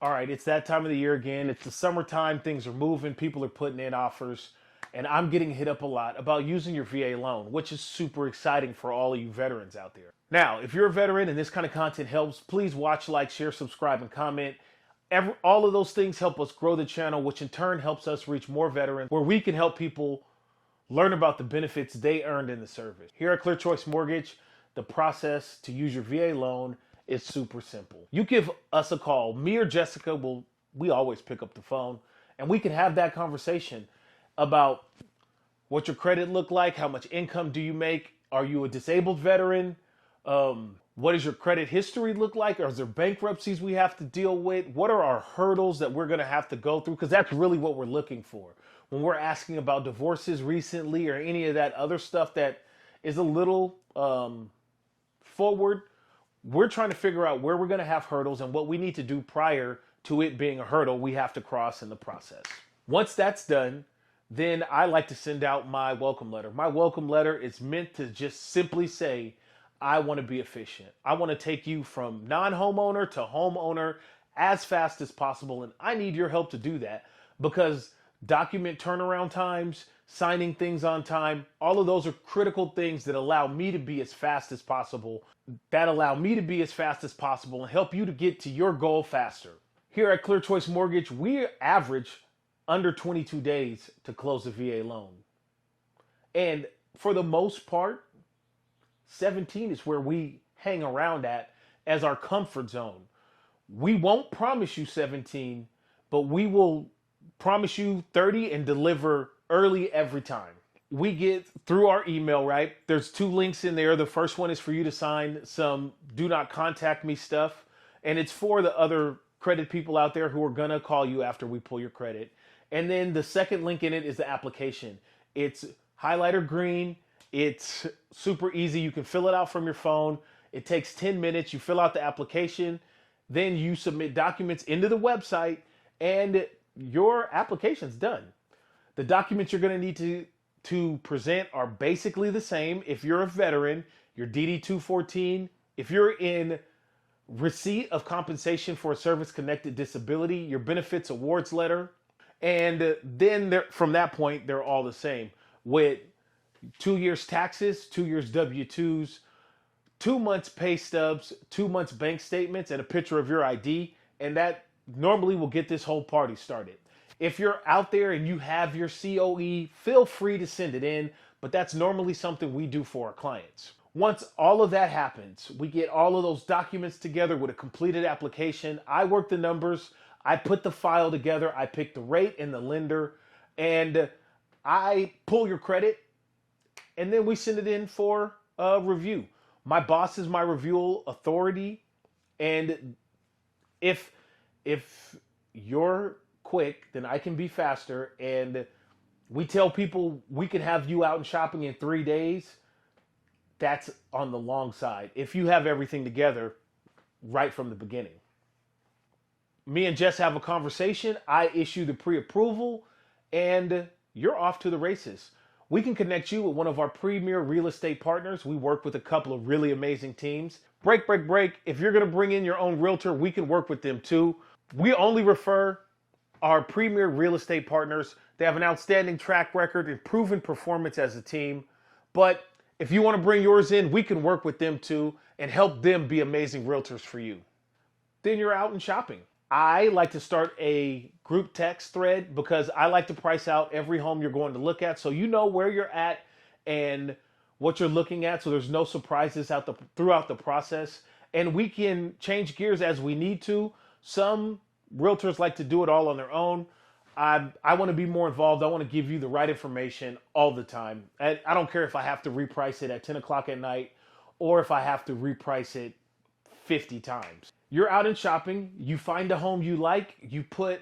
All right, it's that time of the year again. It's the summertime. Things are moving. People are putting in offers. And I'm getting hit up a lot about using your VA loan, which is super exciting for all of you veterans out there. Now, if you're a veteran and this kind of content helps, please watch, like, share, subscribe, and comment. All of those things help us grow the channel, which in turn helps us reach more veterans where we can help people learn about the benefits they earned in the service. Here at Clear Choice Mortgage, the process to use your VA loan is super simple. You give us a call. Me or Jessica we always pick up the phone, and we can have that conversation about what your credit look like, how much income do you make, are you a disabled veteran, what does your credit history look like, is there bankruptcies we have to deal with, what are our hurdles that we're going to have to go through, because that's really what we're looking for. When we're asking about divorces recently or any of that other stuff that is a little forward, we're trying to figure out where we're going to have hurdles and what we need to do prior to it being a hurdle we have to cross in the process. Once that's done, then I like to send out my welcome letter. My welcome letter is meant to just simply say, I want to be efficient. I want to take you from non-homeowner to homeowner as fast as possible. And I need your help to do that because document turnaround times, signing things on time, all of those are critical things that allow me to be as fast as possible, and help you to get to your goal faster. Here at Clear Choice Mortgage, we average under 22 days to close a VA loan. And for the most part, 17 is where we hang around at as our comfort zone. We won't promise you 17, but we will promise you 30 and deliver early every time. We get through our email, right? There's 2 links in there. The first one is for you to sign some do not contact me stuff. And it's for the other credit people out there who are going to call you after we pull your credit. And then the second link in it is the application. It's highlighter green. It's super easy. You can fill it out from your phone. It takes 10 minutes. You fill out the application. Then you submit documents into the website and your application's done. The documents you're going to need to present are basically the same. If you're a veteran, your DD-214, if you're in receipt of compensation for a service-connected disability, your benefits awards letter, and then from that point, they're all the same with 2 years taxes, 2 years W-2s, 2 months pay stubs, 2 months bank statements, and a picture of your ID. And that normally will get this whole party started. If you're out there and you have your COE, feel free to send it in, but that's normally something we do for our clients. Once all of that happens, we get all of those documents together with a completed application. I work the numbers. I put the file together, I pick the rate and the lender, and I pull your credit, and then we send it in for a review. My boss is my review authority, and if you're quick, then I can be faster, and we tell people we can have you out and shopping in 3 days. That's on the long side. If you have everything together right from the beginning. Me and Jess have a conversation. I issue the pre-approval, and you're off to the races. We can connect you with one of our premier real estate partners. We work with a couple of really amazing teams. Break. If you're going to bring in your own realtor, we can work with them too. We only refer our premier real estate partners. They have an outstanding track record and proven performance as a team. But if you want to bring yours in, we can work with them too and help them be amazing realtors for you. Then you're out and shopping. I like to start a group text thread because I like to price out every home you're going to look at so you know where you're at and what you're looking at so there's no surprises throughout the process. And we can change gears as we need to. Some realtors like to do it all on their own. I want to be more involved. I want to give you the right information all the time. I don't care if I have to reprice it at 10 o'clock at night or if I have to reprice it 50 times. You're out and shopping, you find a home you like, you put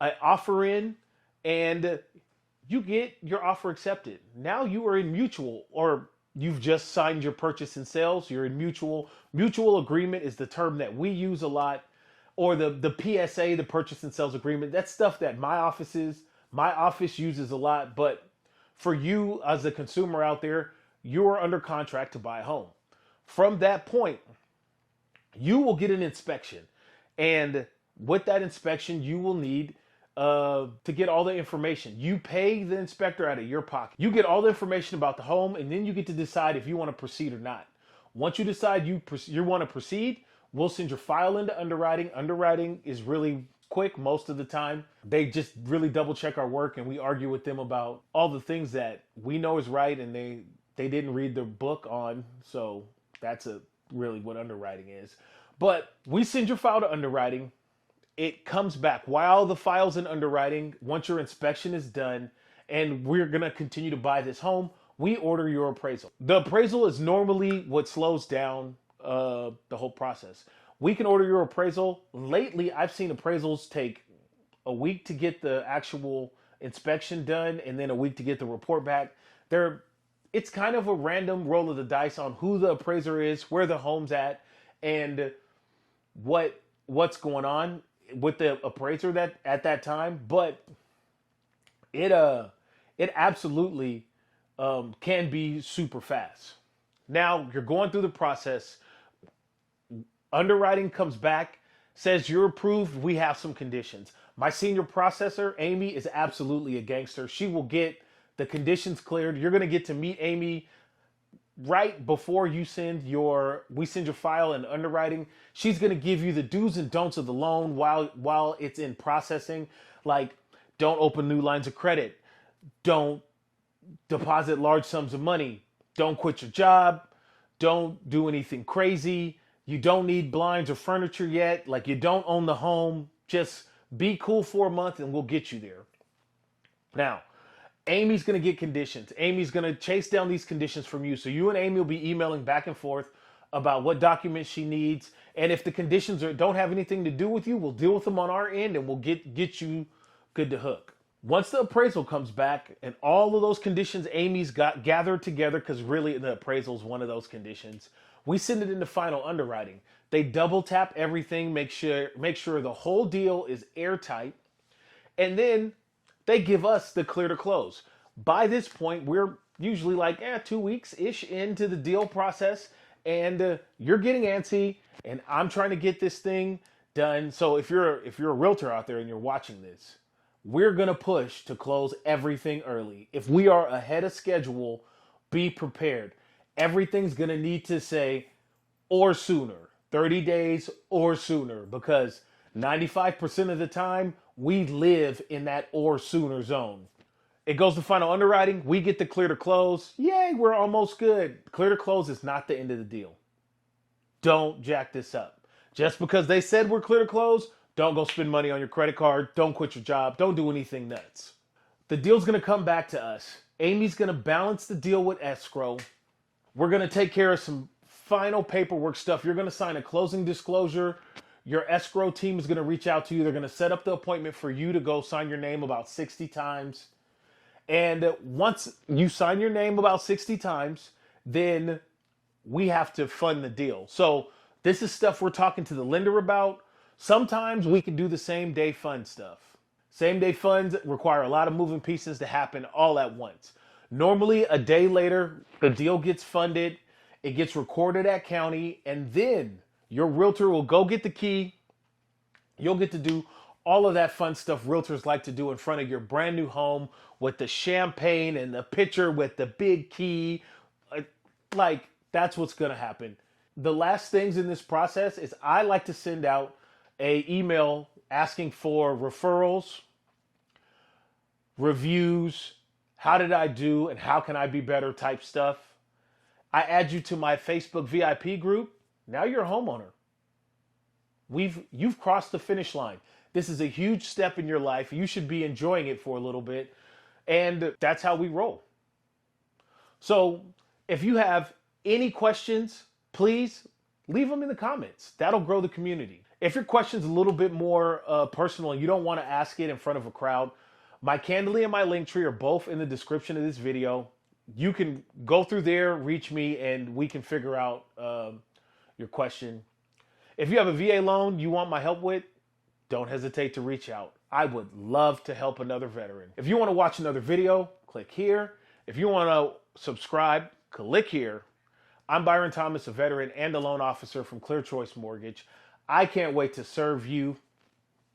an offer in, and you get your offer accepted. Now you are in mutual, or you've just signed your purchase and sales, you're in mutual. Mutual agreement is the term that we use a lot, or the PSA, the purchase and sales agreement. That's stuff that my office uses a lot, but for you as a consumer out there, you're under contract to buy a home. From that point, you will get an inspection. And With that inspection, you will need to get all the information. You pay the inspector out of your pocket. You get all the information about the home, and then you get to decide if you want to proceed or not. Once you decide you want to proceed, we'll send your file into underwriting. Underwriting is really quick most of the time. They just really double check our work, and we argue with them about all the things that we know is right, and they didn't read the book on. So that's really what underwriting is. But we send your file to underwriting. It comes back while the file's in underwriting. Once your inspection is done and we're going to continue to buy this home, we order your appraisal. The appraisal is normally what slows down the whole process. We can order your appraisal. Lately, I've seen appraisals take a week to get the actual inspection done and then a week to get the report back. It's kind of a random roll of the dice on who the appraiser is, where the home's at, and what's going on with the appraiser that at that time. But it absolutely can be super fast. Now you're going through the process. Underwriting comes back, says you're approved. We have some conditions. My senior processor, Amy, is absolutely a gangster. She will get the conditions cleared. You're going to get to meet Amy right before we send your file in underwriting. She's going to give you the do's and don'ts of the loan while it's in processing. Like, don't open new lines of credit. Don't deposit large sums of money. Don't quit your job. Don't do anything crazy. You don't need blinds or furniture yet. Like, you don't own the home. Just be cool for a month and we'll get you there. Now, Amy's going to get conditions. Amy's going to chase down these conditions from you. So you and Amy will be emailing back and forth about what documents she needs. And if the conditions don't have anything to do with you, we'll deal with them on our end and we'll get you good to hook. Once the appraisal comes back and all of those conditions Amy's got gathered together, because really the appraisal is one of those conditions, we send it into final underwriting. They double tap everything, make sure the whole deal is airtight, and then they give us the clear to close. By this point, we're usually like 2 weeks-ish into the deal process, and you're getting antsy, and I'm trying to get this thing done. So if you're a realtor out there and you're watching this, we're going to push to close everything early. If we are ahead of schedule, be prepared. Everything's going to need to say or sooner, 30 days or sooner, because 95% of the time, we live in that or sooner zone. It goes to final underwriting. We get the clear to close. Yay, we're almost good. Clear to close is not the end of the deal. Don't jack this up. Just because they said we're clear to close, don't go spend money on your credit card. Don't quit your job. Don't do anything nuts. The deal's going to come back to us. Amy's going to balance the deal with escrow. We're going to take care of some final paperwork stuff. You're going to sign a closing disclosure. Your escrow team is going to reach out to you. They're going to set up the appointment for you to go sign your name about 60 times. And once you sign your name about 60 times, then we have to fund the deal. So this is stuff we're talking to the lender about. Sometimes we can do the same day fund stuff. Same day funds require a lot of moving pieces to happen all at once. Normally, a day later, the deal gets funded, it gets recorded at county, and then your realtor will go get the key. You'll get to do all of that fun stuff realtors like to do in front of your brand new home with the champagne and the picture with the big key. Like, that's what's going to happen. The last things in this process is I like to send out an email asking for referrals, reviews, how did I do and how can I be better type stuff. I add you to my Facebook VIP group. Now you're a homeowner. You've crossed the finish line. This is a huge step in your life. You should be enjoying it for a little bit. And that's how we roll. So if you have any questions, please leave them in the comments. That'll grow the community. If your question's a little bit more personal and you don't want to ask it in front of a crowd, my Candly and my Linktree are both in the description of this video. You can go through there, reach me, and we can figure out your question. If you have a VA loan you want my help with, don't hesitate to reach out. I would love to help another veteran. If you want to watch another video, click here. If you want to subscribe, click here. I'm Byron Thomas, a veteran and a loan officer from Clear Choice Mortgage. I can't wait to serve you.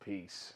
Peace.